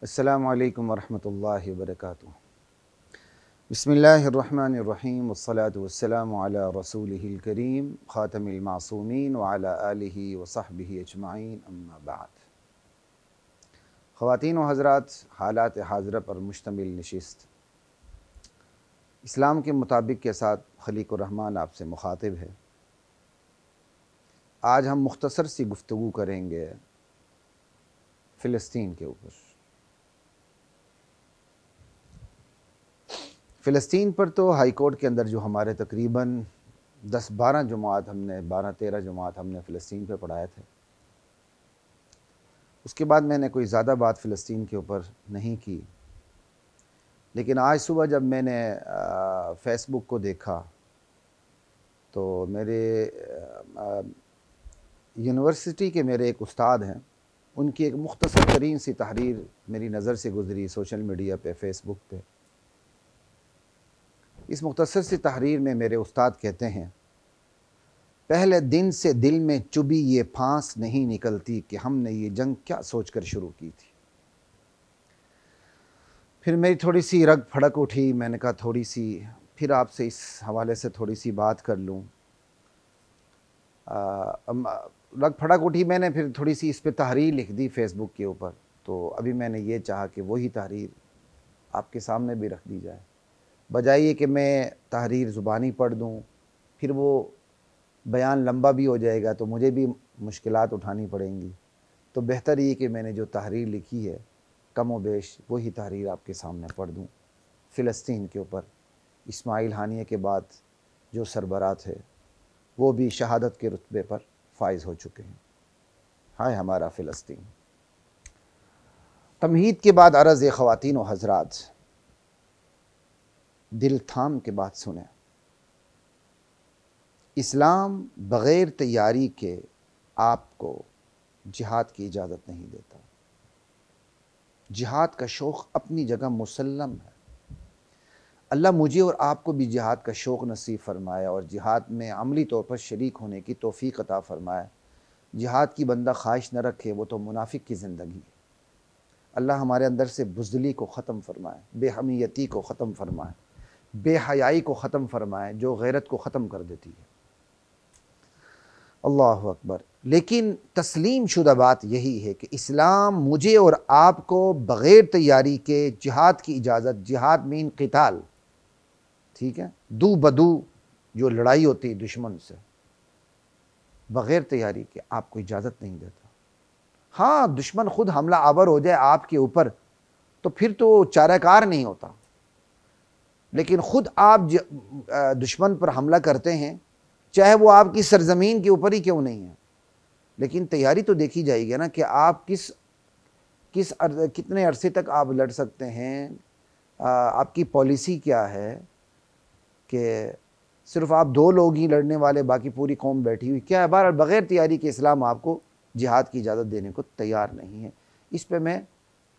السلام علیکم ورحمۃ اللہ وبرکاتہ۔ بسم اللہ الرحمن الرحیم والصلاة والسلام علی رسولہ الکریم خاتم المعصومین وعلی آلہ وصحبہ اجمعین، اما بعد۔ خواتین و حضرات، حالات حاضرہ پر مشتمل نشست اسلام کے مطابق کے ساتھ خلیق الرحمن آپ سے مخاطب ہے۔ آج ہم مختصر سی گفتگو کریں گے فلسطین کے اوپر۔ فلسطین پر تو ہائی کورٹ کے اندر جو ہمارے تقریباً 10-12 جماعت ہم نے 12-13 جماعت ہم نے فلسطین پہ پڑھائے تھے۔ اس کے بعد میں نے کوئی زیادہ بات فلسطین کے اوپر نہیں کی، لیکن آج صبح جب میں نے فیس بک کو دیکھا تو میرے یونیورسٹی کے میرے ایک استاد ہیں، ان کی ایک مختصر ترین سی تحریر میری نظر سے گزری سوشل میڈیا پہ، فیس بک پہ۔ اس مختصر سی تحریر میں میرے استاد کہتے ہیں، پہلے دن سے دل میں چبھی یہ پھانس نہیں نکلتی کہ ہم نے یہ جنگ کیا سوچ کر شروع کی تھی۔ پھر میری تھوڑی سی رگ پھڑک اٹھی، میں نے کہا تھوڑی سی پھر آپ سے اس حوالے سے تھوڑی سی بات کر لوں۔ رگ پھڑک اٹھی، میں نے پھر تھوڑی سی اس پہ تحریر لکھ دی فیس بک کے اوپر، تو ابھی میں نے یہ چاہا کہ وہی تحریر آپ کے سامنے بھی رکھ دی جائے، بجائے یہ کہ میں تحریر زبانی پڑھ دوں، پھر وہ بیان لمبا بھی ہو جائے گا تو مجھے بھی مشکلات اٹھانی پڑیں گی۔ تو بہتر یہ کہ میں نے جو تحریر لکھی ہے کم و بیش وہی تحریر آپ کے سامنے پڑھ دوں۔ فلسطین کے اوپر اسماعیل ہانیہ کے بعد جو سربراہ تھے وہ بھی شہادت کے رتبے پر فائز ہو چکے ہیں۔ ہائے ہمارا فلسطین۔ تمہید کے بعد عرض ہے خواتین و حضرات، دل تھام کے بات سنیں۔ اسلام بغیر تیاری کے آپ کو جہاد کی اجازت نہیں دیتا۔ جہاد کا شوق اپنی جگہ مسلم ہے۔ اللہ مجھے اور آپ کو بھی جہاد کا شوق نصیب فرمائے اور جہاد میں عملی طور پر شریک ہونے کی توفیق عطا فرمائے۔ جہاد کی بندہ خواہش نہ رکھے، وہ تو منافق کی زندگی ہے۔ اللہ ہمارے اندر سے بزدلی کو ختم فرمائے، بے حمیتی کو ختم فرمائے، بے حیائی کو ختم فرمائے جو غیرت کو ختم کر دیتی ہے۔ اللہ اکبر۔ لیکن تسلیم شدہ بات یہی ہے کہ اسلام مجھے اور آپ کو بغیر تیاری کے جہاد کی اجازت، جہاد مین قتال، ٹھیک ہے، دو بدو جو لڑائی ہوتی ہے دشمن سے، بغیر تیاری کے آپ کو اجازت نہیں دیتا۔ ہاں، دشمن خود حملہ آور ہو جائے آپ کے اوپر تو پھر تو چارہ کار نہیں ہوتا، لیکن خود آپ دشمن پر حملہ کرتے ہیں، چاہے وہ آپ کی سرزمین کے اوپر ہی کیوں نہیں ہے، لیکن تیاری تو دیکھی جائے گی نا کہ آپ کتنے عرصے تک آپ لڑ سکتے ہیں، آپ کی پالیسی کیا ہے کہ صرف آپ 2 لوگ ہی لڑنے والے، باقی پوری قوم بیٹھی ہوئی کیا ہے۔ بہرحال بغیر تیاری کے اسلام آپ کو جہاد کی اجازت دینے کو تیار نہیں ہے۔ اس پہ میں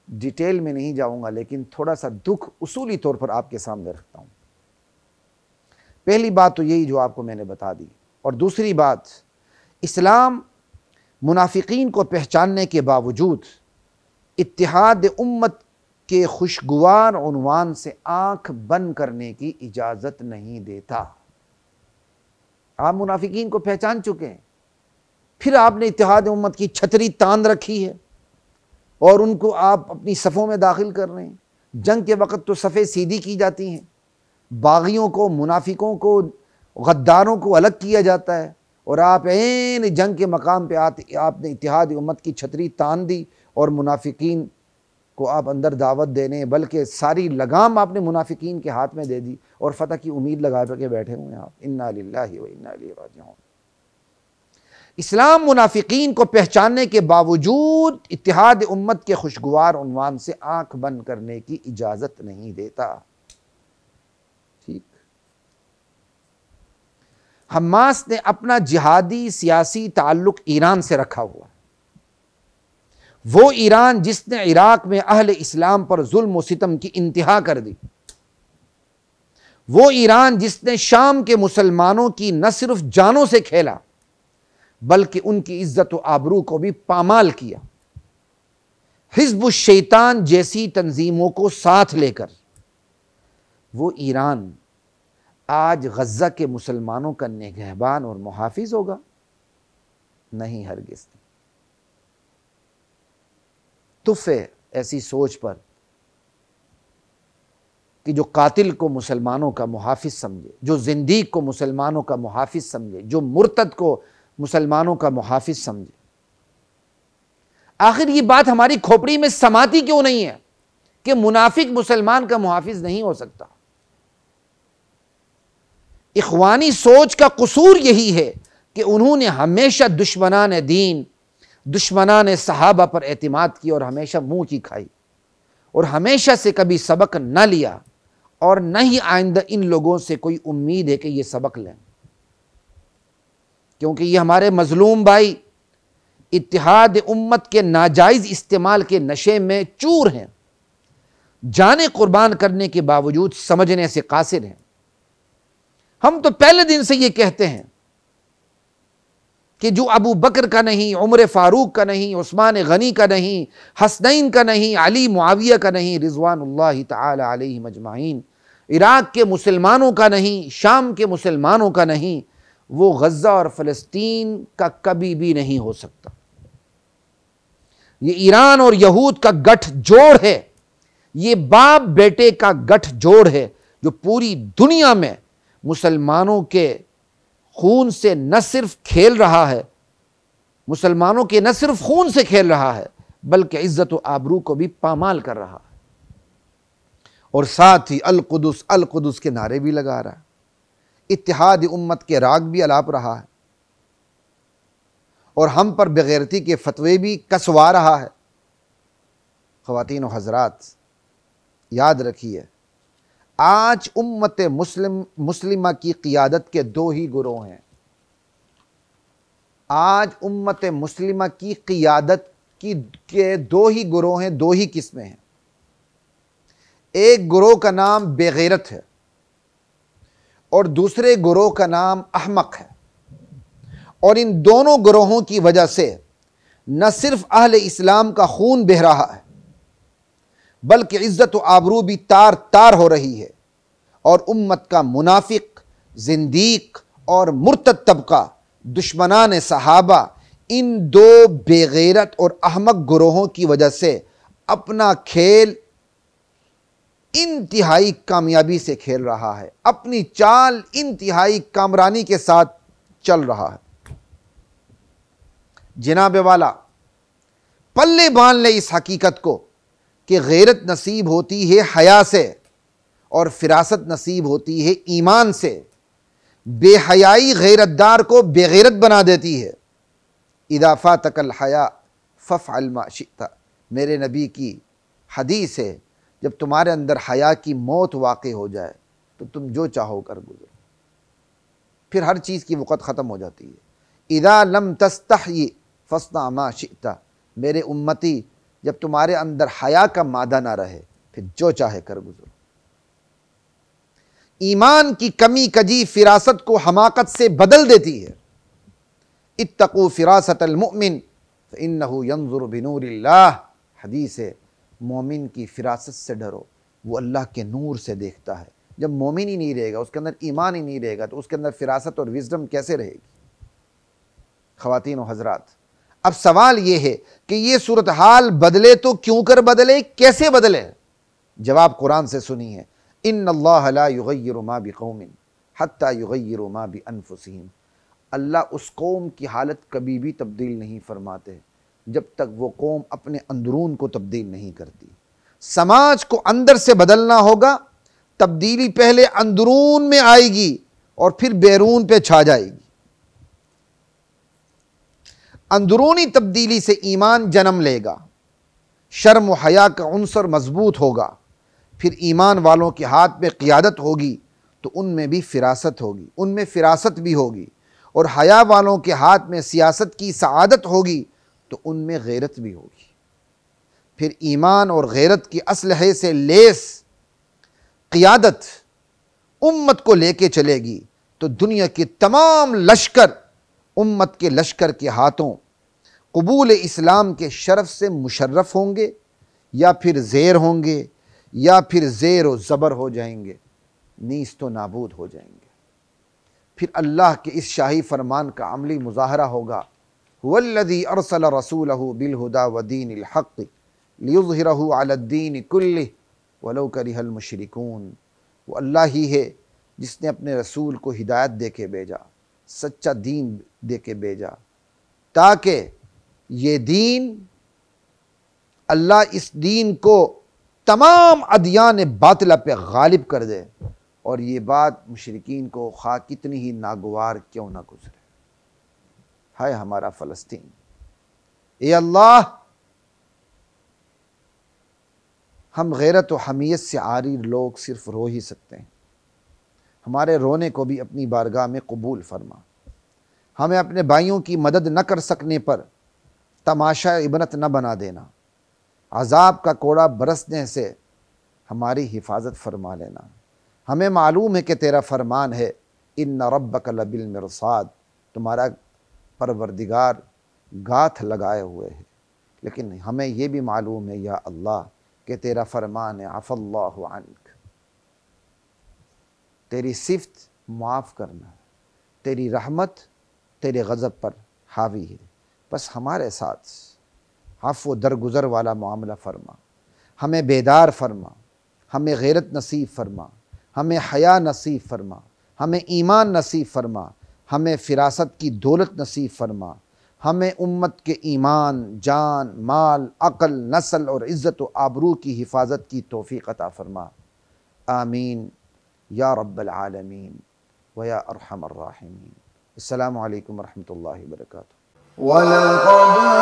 ڈیٹیل میں نہیں جاؤں گا، لیکن تھوڑا سا دکھ اصولی طور پر آپ کے سامنے رکھتا ہوں۔ پہلی بات تو یہی جو آپ کو میں نے بتا دی، اور دوسری بات، اسلام منافقین کو پہچاننے کے باوجود اتحاد امت کے خوشگوار عنوان سے آنکھ بند کرنے کی اجازت نہیں دیتا۔ آپ منافقین کو پہچان چکے ہیں، پھر آپ نے اتحاد امت کی چھتری تان رکھی ہے اور ان کو آپ اپنی صفوں میں داخل کر رہے ہیں۔ جنگ کے وقت تو صفیں سیدھی کی جاتی ہیں، باغیوں کو، منافقوں کو، غداروں کو الگ کیا جاتا ہے، اور آپ عین جنگ کے مقام پہ آپ نے اتحاد امت کی چھتری تان دی اور منافقین کو آپ اندر دعوت دینے، بلکہ ساری لگام آپ نے منافقین کے ہاتھ میں دے دی اور فتح کی امید لگا کے بیٹھے ہوئے ہیں آپ۔ انا للہ و انا الیہ راجعون۔ اسلام منافقین کو پہچاننے کے باوجود اتحاد امت کے خوشگوار عنوان سے آنکھ بند کرنے کی اجازت نہیں دیتا۔ ٹھیک، حماس نے اپنا جہادی سیاسی تعلق ایران سے رکھا ہوا ہے۔ وہ ایران جس نے عراق میں اہل اسلام پر ظلم و ستم کی انتہا کر دی، وہ ایران جس نے شام کے مسلمانوں کی نہ صرف جانوں سے کھیلا بلکہ ان کی عزت و آبرو کو بھی پامال کیا، حزب الشیطان جیسی تنظیموں کو ساتھ لے کر وہ ایران آج غزہ کے مسلمانوں کا نگہبان اور محافظ ہوگا؟ نہیں، ہرگز نہیں۔ تف ہے ایسی سوچ پر کہ جو قاتل کو مسلمانوں کا محافظ سمجھے، جو زندیق کو مسلمانوں کا محافظ سمجھے، جو مرتد کو مسلمانوں کا محافظ سمجھے۔ آخر یہ بات ہماری کھوپڑی میں سماتی کیوں نہیں ہے کہ منافق مسلمان کا محافظ نہیں ہو سکتا؟ اخوانی سوچ کا قصور یہی ہے کہ انہوں نے ہمیشہ دشمنان دین، دشمنان صحابہ پر اعتماد کی اور ہمیشہ منہ کی کھائی، اور ہمیشہ سے کبھی سبق نہ لیا، اور نہ ہی آئندہ ان لوگوں سے کوئی امید ہے کہ یہ سبق لیں، کیونکہ یہ ہمارے مظلوم بھائی اتحاد امت کے ناجائز استعمال کے نشے میں چور ہیں، جانیں قربان کرنے کے باوجود سمجھنے سے قاصر ہیں۔ ہم تو پہلے دن سے یہ کہتے ہیں کہ جو ابو بکر کا نہیں، عمر فاروق کا نہیں، عثمان غنی کا نہیں، حسنین کا نہیں، علی معاویہ کا نہیں، رضوان اللہ تعالی علیہم اجمعین، عراق کے مسلمانوں کا نہیں، شام کے مسلمانوں کا نہیں، وہ غزہ اور فلسطین کا کبھی بھی نہیں ہو سکتا۔ یہ ایران اور یہود کا گٹھ جوڑ ہے، یہ باپ بیٹے کا گٹھ جوڑ ہے جو پوری دنیا میں مسلمانوں کے خون سے نہ صرف کھیل رہا ہے، مسلمانوں کے نہ صرف خون سے کھیل رہا ہے بلکہ عزت و آبرو کو بھی پامال کر رہا ہے، اور ساتھ ہی القدس القدس کے نعرے بھی لگا رہا ہے، اتحاد امت کے راگ بھی الاپ رہا ہے، اور ہم پر بغیرتی کے فتوے بھی کسوا رہا ہے۔ خواتین و حضرات، یاد رکھیے، آج امت مسلمہ کی قیادت کے دو ہی گروہ ہیں۔ آج امت مسلمہ کی قیادت کے دو ہی گروہ ہیں، دو ہی قسمیں ہیں۔ ایک گروہ کا نام بے غیرت ہے اور دوسرے گروہ کا نام احمق ہے، اور ان دونوں گروہوں کی وجہ سے نہ صرف اہل اسلام کا خون بہہ رہا ہے بلکہ عزت و آبرو بھی تار تار ہو رہی ہے، اور امت کا منافق، زندیق اور مرتد طبقہ، دشمنان صحابہ، ان دو بے غیرت اور احمق گروہوں کی وجہ سے اپنا کھیل انتہائی کامیابی سے کھیل رہا ہے، اپنی چال انتہائی کامرانی کے ساتھ چل رہا ہے۔ جناب والا، پلے باندھ لے اس حقیقت کو کہ غیرت نصیب ہوتی ہے حیا سے اور فراست نصیب ہوتی ہے ایمان سے۔ بے حیائی غیرت دار کو بے غیرت بنا دیتی ہے۔ اذا فاتک الحیا فافعل ما شئت، میرے نبی کی حدیث ہے، جب تمہارے اندر حیا کی موت واقع ہو جائے تو تم جو چاہو کر گزرو، پھر ہر چیز کی وقت ختم ہو جاتی ہے۔ اذا لم تستحی فاصنع ما شئت، میرے امتی جب تمہارے اندر حیا کا مادہ نہ رہے پھر جو چاہے کر گزرو۔ ایمان کی کمی کجی فراست کو حماقت سے بدل دیتی ہے۔ اتقوا فراست المؤمن فإنه ينظر بنور اللہ، حدیث ہے، مومن کی فراست سے ڈرو، وہ اللہ کے نور سے دیکھتا ہے۔ جب مومن ہی نہیں رہے گا، اس کے اندر ایمان ہی نہیں رہے گا، تو اس کے اندر فراست اور وزڈم کیسے رہے گی؟ خواتین و حضرات، اب سوال یہ ہے کہ یہ صورتحال بدلے تو کیوں کر بدلے، کیسے بدلے؟ جواب قرآن سے سنی ہے، ان اللہ لا یغیر ما بقوم حتی یغیروا ما بانفسہم، اللہ اس قوم کی حالت کبھی بھی تبدیل نہیں فرماتے جب تک وہ قوم اپنے اندرون کو تبدیل نہیں کرتی۔ سماج کو اندر سے بدلنا ہوگا، تبدیلی پہلے اندرون میں آئے گی اور پھر بیرون پہ چھا جائے گی۔ اندرونی تبدیلی سے ایمان جنم لے گا، شرم و حیا کا عنصر مضبوط ہوگا، پھر ایمان والوں کے ہاتھ میں قیادت ہوگی تو ان میں بھی فراست ہوگی، ان میں فراست بھی ہوگی، اور حیا والوں کے ہاتھ میں سیاست کی سعادت ہوگی تو ان میں غیرت بھی ہوگی۔ پھر ایمان اور غیرت کی اسلحے سے لیس قیادت امت کو لے کے چلے گی تو دنیا کے تمام لشکر امت کے لشکر کے ہاتھوں قبول اسلام کے شرف سے مشرف ہوں گے یا پھر زیر ہوں گے یا پھر زیر و زبر ہو جائیں گے، نیست و نابود ہو جائیں گے۔ پھر اللہ کے اس شاہی فرمان کا عملی مظاہرہ ہوگا، والذی ارسل رسولہ بالہدی ودین الحق لیظہرہ علی الدین کلہ ولو کرہ المشرکون۔ وہ اللہ ہی ہے جس نے اپنے رسول کو ہدایت دے کے بھیجا، سچا دین دے کے بھیجا، تاکہ یہ دین، اللہ اس دین کو تمام ادیان باطلہ پہ غالب کر دے، اور یہ بات مشرکین کو خواہ کتنی ہی ناگوار کیوں نہ گزرے۔ ہائے ہمارا فلسطین، اے اللہ، ہم غیرت و حمیت سے عاری لوگ صرف رو ہی سکتے ہیں، ہمارے رونے کو بھی اپنی بارگاہ میں قبول فرما۔ ہمیں اپنے بھائیوں کی مدد نہ کر سکنے پر تماشا عبرت نہ بنا دینا، عذاب کا کوڑا برسنے سے ہماری حفاظت فرما لینا۔ ہمیں معلوم ہے کہ تیرا فرمان ہے، ان ربک لبالمرصاد، تمہارا پروردگار گاتھ لگائے ہوئے ہے، لیکن ہمیں یہ بھی معلوم ہے یا اللہ کہ تیرا فرمان ہے، عفا اللہ عنک، تیری صفت معاف کرنا، تیری رحمت تیرے غضب پر حاوی ہے، بس ہمارے ساتھ عفو درگزر والا معاملہ فرما، ہمیں بیدار فرما، ہمیں غیرت نصیب فرما، ہمیں حیا نصیب فرما، ہمیں ایمان نصیب فرما، ہمیں فراست کی دولت نصیب فرما، ہمیں امت کے ایمان، جان، مال، عقل، نسل اور عزت و آبرو کی حفاظت کی توفیق عطا فرما، آمین یا رب العالمین و یا ارحم الراحمین۔ السلام علیکم ورحمۃ اللہ وبرکاتہ۔ وَلَقَدْ